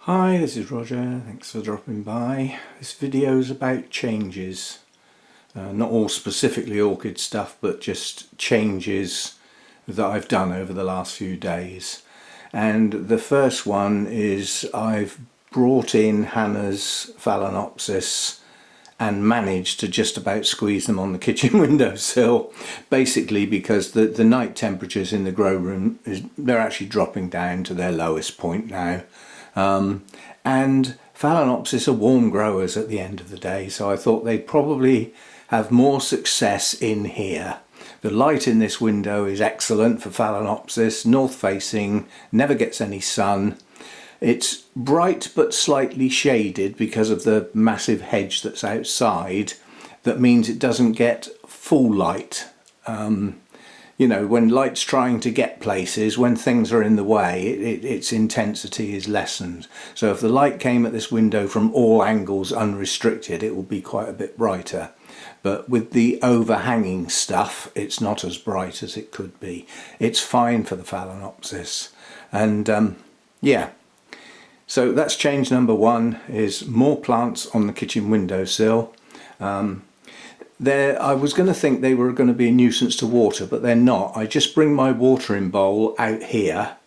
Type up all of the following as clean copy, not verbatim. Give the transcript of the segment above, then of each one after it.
Hi, this is Roger. Thanks for dropping by. This video is about changes. Not all specifically orchid stuff, but just changes that I've done over the last few days. And the first one is I've brought in Hannah's Phalaenopsis and managed to just about squeeze them on the kitchen windowsill, basically because the night temperatures in the grow room, they're actually dropping down to their lowest point now. And Phalaenopsis are warm growers at the end of the day, so I thought they'd probably have more success in here. The light in this window is excellent for Phalaenopsis, north facing, never gets any sun. It's bright but slightly shaded because of the massive hedge that's outside. That means it doesn't get full light. You know, when light's trying to get places, when things are in the way, its intensity is lessened. So if the light came at this window from all angles unrestricted, it will be quite a bit brighter. But with the overhanging stuff, it's not as bright as it could be. It's fine for the Phalaenopsis. And yeah, so that's change number one, is more plants on the kitchen windowsill. I was going to think they were going to be a nuisance to water, but they're not. I just bring my watering bowl out here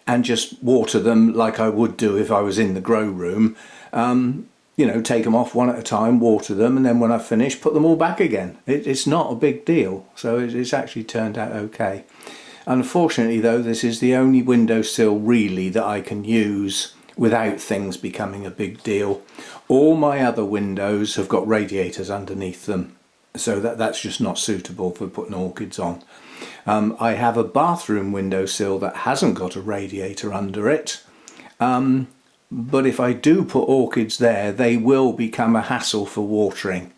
and just water them like I would do if I was in the grow room. You know, take them off one at a time, water them, and then when I finish, put them all back again. It's not a big deal, so it's actually turned out okay. Unfortunately though, this is the only windowsill really that I can use without things becoming a big deal. All my other windows have got radiators underneath them, so that's just not suitable for putting orchids on. I have a bathroom windowsill that hasn't got a radiator under it, but if I do put orchids there, they will become a hassle for watering,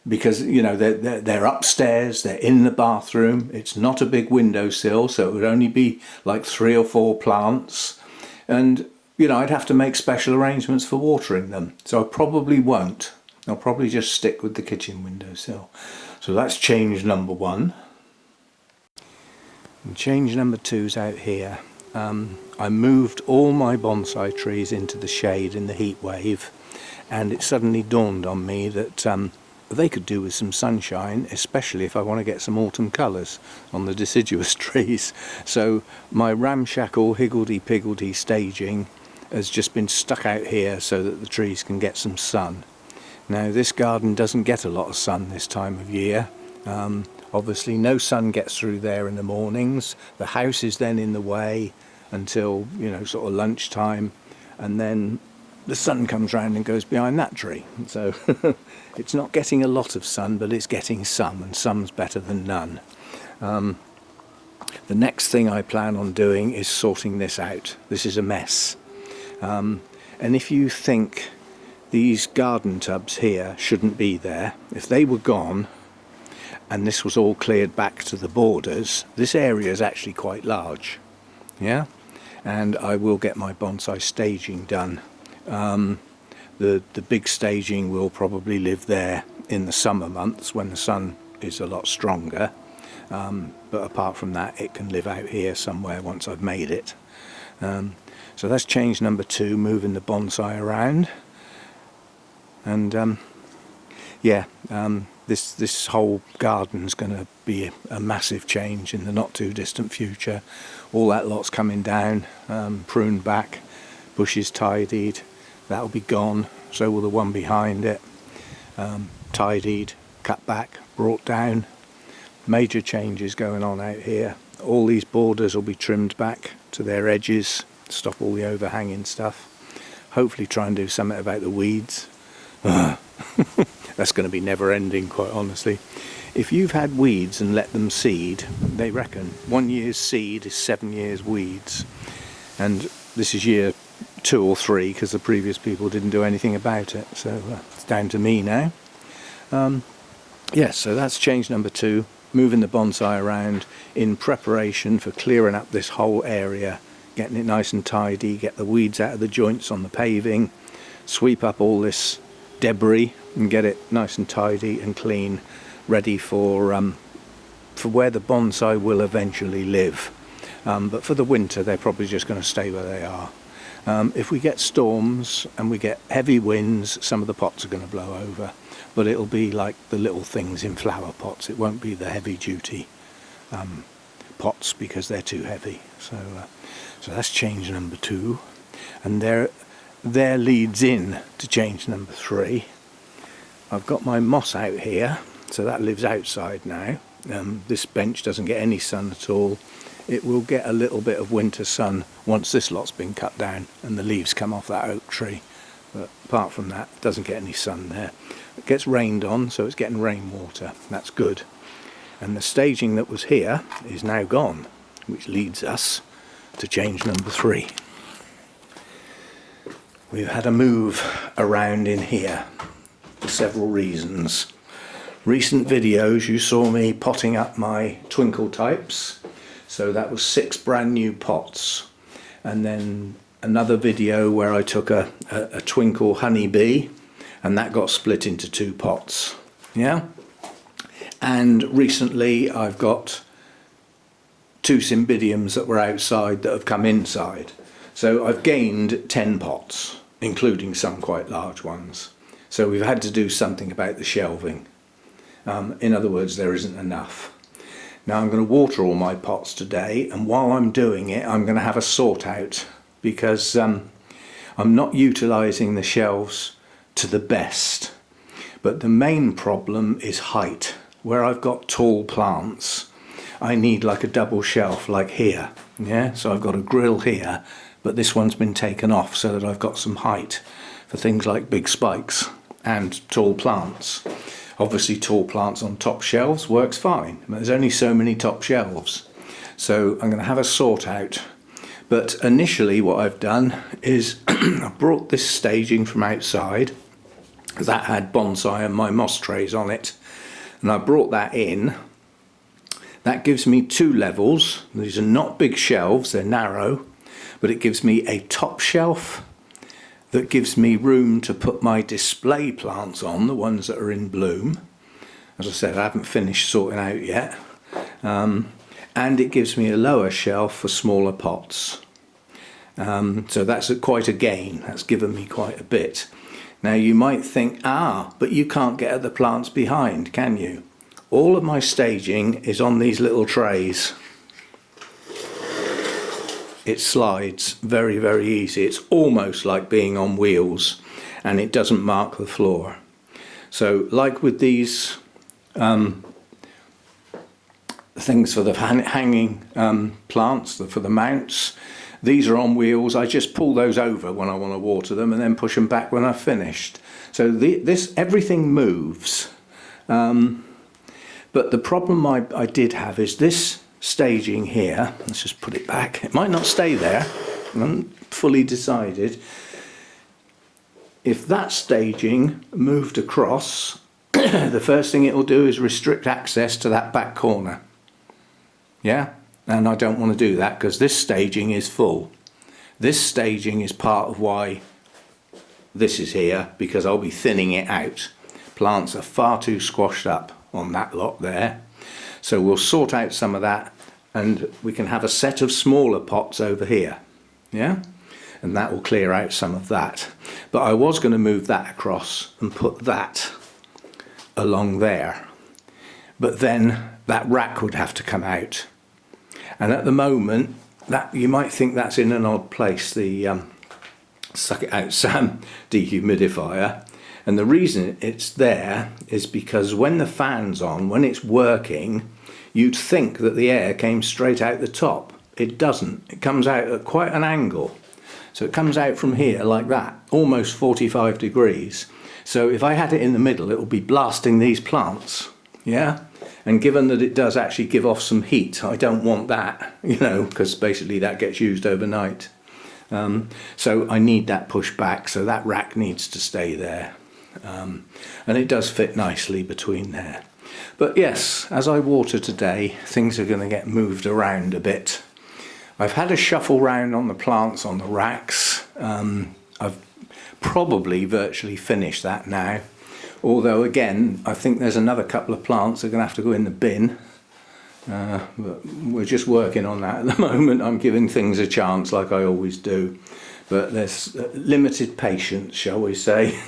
because you know they're upstairs, they're in the bathroom, it's not a big windowsill, so it would only be like 3 or 4 plants, and you know I'd have to make special arrangements for watering them, so I probably won't. I'll probably just stick with the kitchen windowsill. So that's change number one. And change number two is out here. I moved all my bonsai trees into the shade in the heat wave, and it suddenly dawned on me that they could do with some sunshine, especially if I want to get some autumn colours on the deciduous trees. So my ramshackle higgledy-piggledy staging has just been stuck out here so that the trees can get some sun. Now this garden doesn't get a lot of sun this time of year. Obviously no sun gets through there in the mornings. The house is then in the way until, you know, sort of lunchtime, and then the sun comes round and goes behind that tree. So it's not getting a lot of sun, but it's getting some, and some's better than none. The next thing I plan on doing is sorting this out. This is a mess. And if you think these garden tubs here shouldn't be there, if they were gone and this was all cleared back to the borders, this area is actually quite large. Yeah, and I will get my bonsai staging done. The big staging will probably live there in the summer months when the sun is a lot stronger, but apart from that it can live out here somewhere once I've made it. So that's change number two, moving the bonsai around. And yeah, this whole garden's going to be a massive change in the not too distant future. All that lot's coming down, pruned back, bushes tidied, that'll be gone, so will the one behind it. Tidied, cut back, brought down. Major changes going on out here. All these borders will be trimmed back to their edges, stop all the overhanging stuff. Hopefully try and do something about the weeds. That's going to be never ending, quite honestly. If you've had weeds and let them seed, they reckon 1 year's seed is 7 years weeds, and this is year 2 or 3 because the previous people didn't do anything about it, so it's down to me now. Yes, so that's change number two, moving the bonsai around in preparation for clearing up this whole area, getting it nice and tidy, get the weeds out of the joints on the paving, sweep up all this debris and get it nice and tidy and clean, ready for where the bonsai will eventually live. But for the winter they're probably just going to stay where they are. If we get storms and we get heavy winds, some of the pots are going to blow over, but it'll be like the little things in flower pots. It won't be the heavy duty pots because they're too heavy. So that's change number 2, and there leads in to change number 3. I've got my moss out here, so that lives outside now. This bench doesn't get any sun at all. It will get a little bit of winter sun once this lot's been cut down and the leaves come off that oak tree, but apart from that, it doesn't get any sun there. It gets rained on, so it's getting rainwater. That's good. And the staging that was here is now gone, which leads us to change number 3. We've had a move around in here for several reasons. Recent videos you saw me potting up my twinkle types, so that was 6 brand new pots, and then another video where I took a twinkle honeybee and that got split into 2 pots. Yeah, and recently I've got 2 cymbidiums that were outside that have come inside, so I've gained 10 pots, including some quite large ones. So we've had to do something about the shelving. In other words, there isn't enough. Now I'm going to water all my pots today, and while I'm doing it I'm going to have a sort out, because I'm not utilising the shelves to the best. But the main problem is height. Where I've got tall plants, I need like a double shelf like here. Yeah, so I've got a grill here, but this one's been taken off so that I've got some height for things like big spikes and tall plants. Obviously tall plants on top shelves works fine, but there's only so many top shelves. So I'm going to have a sort out. But initially what I've done is I brought this staging from outside that had bonsai and my moss trays on it, and I brought that in. That gives me 2 levels. These are not big shelves, they're narrow, but it gives me a top shelf that gives me room to put my display plants on, the ones that are in bloom. As I said, I haven't finished sorting out yet. And it gives me a lower shelf for smaller pots. So that's quite a gain. That's given me quite a bit. Now you might think, but you can't get at the plants behind, can you? All of my staging is on these little trays. It slides very, very easy. It's almost like being on wheels, and it doesn't mark the floor. So like with these things for the hanging plants, for the mounts, these are on wheels. I just pull those over when I want to water them and then push them back when I've finished. So everything moves. But the problem I did have is this staging here. Let's just put it back. It might not stay there. I haven't fully decided. If that staging moved across, the first thing it will do is restrict access to that back corner. Yeah? And I don't want to do that because this staging is full. This staging is part of why this is here, because I'll be thinning it out. Plants are far too squashed up on that lot there. So we'll sort out some of that, and we can have a set of smaller pots over here. Yeah? And that will clear out some of that. But I was going to move that across and put that along there. But then that rack would have to come out. And at the moment, that you might think that's in an odd place, the Suck It Out Sam dehumidifier. And the reason it's there is because when the fan's on, when it's working, you'd think that the air came straight out the top. It doesn't. It comes out at quite an angle. So it comes out from here like that, almost 45 degrees. So if I had it in the middle, it would be blasting these plants. Yeah? And given that it does actually give off some heat, I don't want that, you know, because basically that gets used overnight. So I need that pushed back, so that rack needs to stay there. And it does fit nicely between there. But yes, as I water today, things are going to get moved around a bit. I've had a shuffle round on the plants on the racks. I've probably virtually finished that now. Although again, I think there's another couple of plants that are going to have to go in the bin. But we're just working on that at the moment. I'm giving things a chance like I always do. but there's limited patience, shall we say.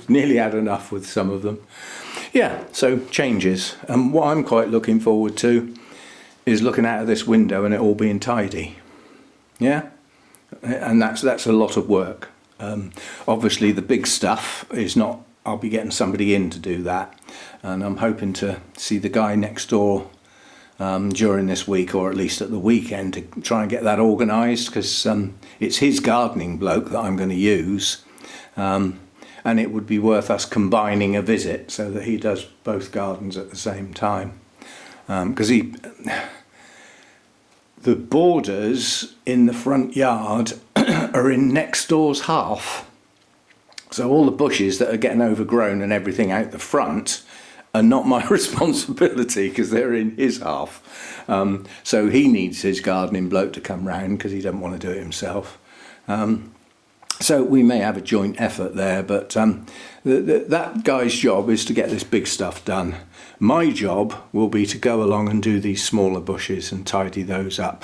Nearly had enough with some of them. Yeah, so changes. And what I'm quite looking forward to is looking out of this window and it all being tidy. Yeah, and that's a lot of work. Obviously the big stuff is not, I'll be getting somebody in to do that, and I'm hoping to see the guy next door during this week, or at least at the weekend, to try and get that organised, because it's his gardening bloke that I'm going to use, and it would be worth us combining a visit so that he does both gardens at the same time, because the borders in the front yard are in next door's half. So all the bushes that are getting overgrown and everything out the front are not my responsibility, because they're in his half. So he needs his gardening bloke to come round because he doesn't want to do it himself. So we may have a joint effort there, but that guy's job is to get this big stuff done. My job will be to go along and do these smaller bushes and tidy those up.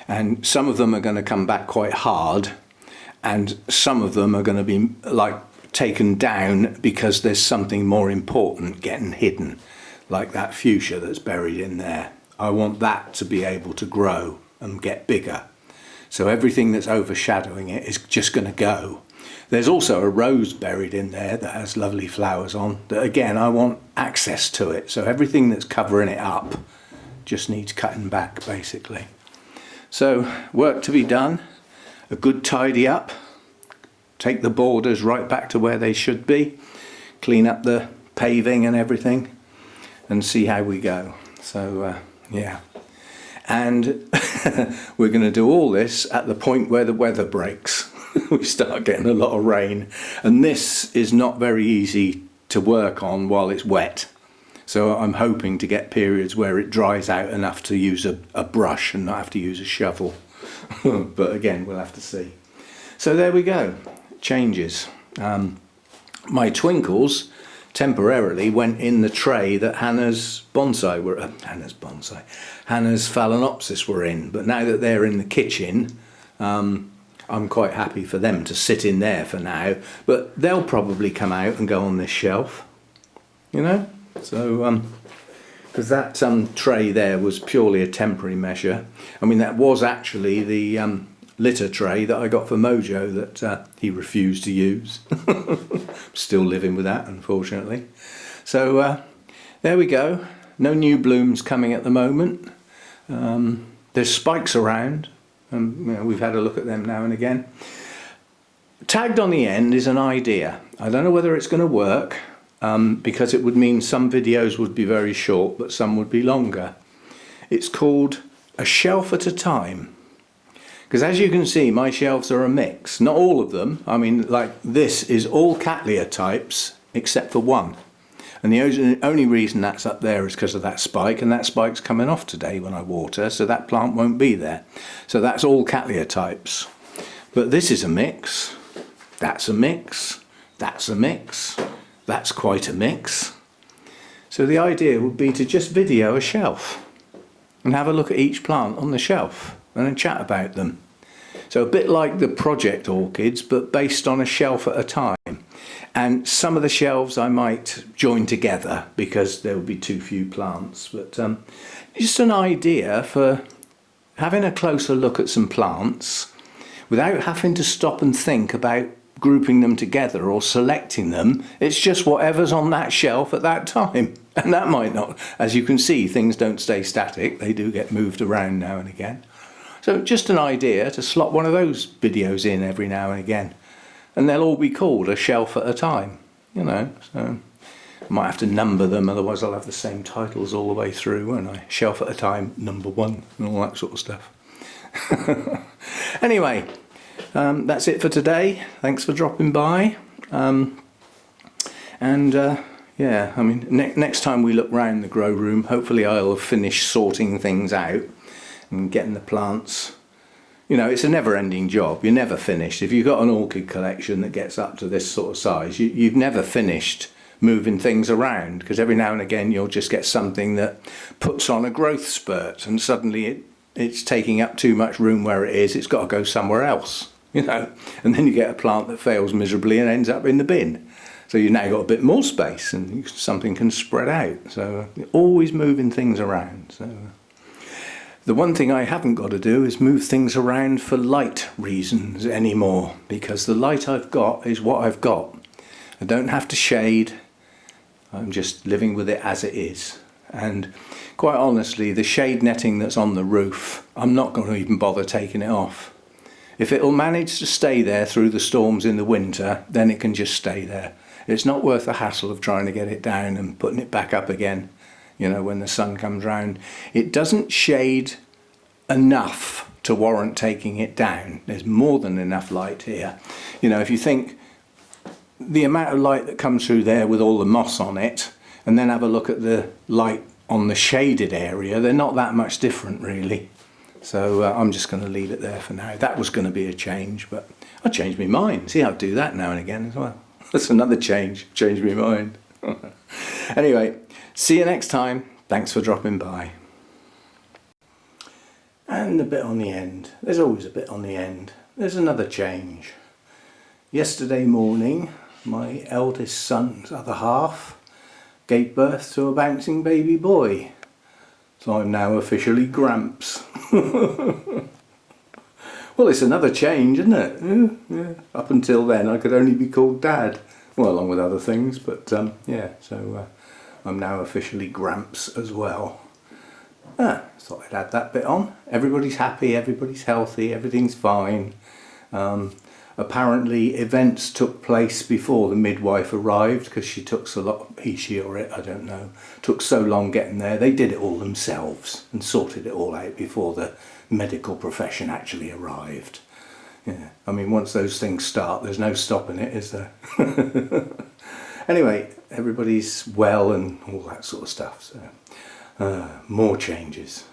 And some of them are going to come back quite hard, and some of them are going to be like taken down because there's something more important getting hidden, like that fuchsia that's buried in there. I want that to be able to grow and get bigger. So everything that's overshadowing it is just going to go. There's also a rose buried in there that has lovely flowers on, that again, I want access to it. So everything that's covering it up just needs cutting back, basically. So work to be done, a good tidy up, take the borders right back to where they should be, clean up the paving and everything, and see how we go. So yeah, and we're going to do all this at the point where the weather breaks. We start getting a lot of rain, and this is not very easy to work on while it's wet. So I'm hoping to get periods where it dries out enough to use a brush and not have to use a shovel. But again, we'll have to see. So there we go, changes. My twinkles temporarily went in the tray that Hannah's Phalaenopsis were in, but now that they're in the kitchen, I'm quite happy for them to sit in there for now, but they'll probably come out and go on this shelf, you know. So because that tray there was purely a temporary measure. I mean, that was actually the litter tray that I got for Mojo that he refused to use. Still living with that, unfortunately. So there we go. No new blooms coming at the moment. There's spikes around, and you know, we've had a look at them now and again. Tagged on the end is an idea. I don't know whether it's going to work, because it would mean some videos would be very short but some would be longer. It's called A Shelf at a Time, because as you can see, my shelves are a mix. Not all of them. I mean, like this is all Cattleya types except for one, and the only reason that's up there is because of that spike, and that spike's coming off today when I water, so that plant won't be there. So that's all Cattleya types. But this is a mix, that's a mix, that's a mix, that's quite a mix. So the idea would be to just video a shelf and have a look at each plant on the shelf and then chat about them. So a bit like the project orchids, but based on a shelf at a time. And some of the shelves I might join together because there will be too few plants. But just an idea for having a closer look at some plants without having to stop and think about grouping them together or selecting them. It's just whatever's on that shelf at that time. And that might not, as you can see, things don't stay static. They do get moved around now and again. So just an idea to slot one of those videos in every now and again. And they'll all be called A Shelf at a Time, you know. So I might have to number them, otherwise I'll have the same titles all the way through, won't I? Shelf at a Time, number 1, and all that sort of stuff. Anyway, that's it for today. Thanks for dropping by. Yeah, I mean, next time we look round the grow room, hopefully I'll have finished sorting things out and getting the plants. You know, it's a never-ending job. You're never finished. If you've got an orchid collection that gets up to this sort of size, you've never finished moving things around, because every now and again you'll just get something that puts on a growth spurt and suddenly it's taking up too much room where it is. It's got to go somewhere else. you know, and then you get a plant that fails miserably and ends up in the bin. So you've now got a bit more space and something can spread out. So always moving things around. So the one thing I haven't got to do is move things around for light reasons anymore, because the light I've got is what I've got. I don't have to shade. I'm just living with it as it is. And quite honestly, the shade netting that's on the roof, I'm not going to even bother taking it off. If it'll manage to stay there through the storms in the winter, then it can just stay there. It's not worth the hassle of trying to get it down and putting it back up again, you know, when the sun comes round. It doesn't shade enough to warrant taking it down. There's more than enough light here. You know, if you think the amount of light that comes through there with all the moss on it, and then have a look at the light on the shaded area, they're not that much different really. So I'm just going to leave it there for now. That was going to be a change, but I changed my mind. See, I'll do that now and again as well. That's another change my mind. Anyway, see you next time. Thanks for dropping by. And the bit on the end. There's always a bit on the end. There's another change. Yesterday morning, my eldest son's other half gave birth to a bouncing baby boy. So I'm now officially Gramps. Well, it's another change, isn't it? Yeah. Up until then I could only be called Dad. Well, along with other things, but yeah, so I'm now officially Gramps as well. Thought I'd add that bit on. Everybody's happy, everybody's healthy, everything's fine. Apparently events took place before the midwife arrived, because she took so long, she or it, I don't know, took so long getting there. They did it all themselves and sorted it all out before the medical profession actually arrived. Yeah, I mean, once those things start, there's no stopping it, is there? Anyway, everybody's well and all that sort of stuff, so more changes.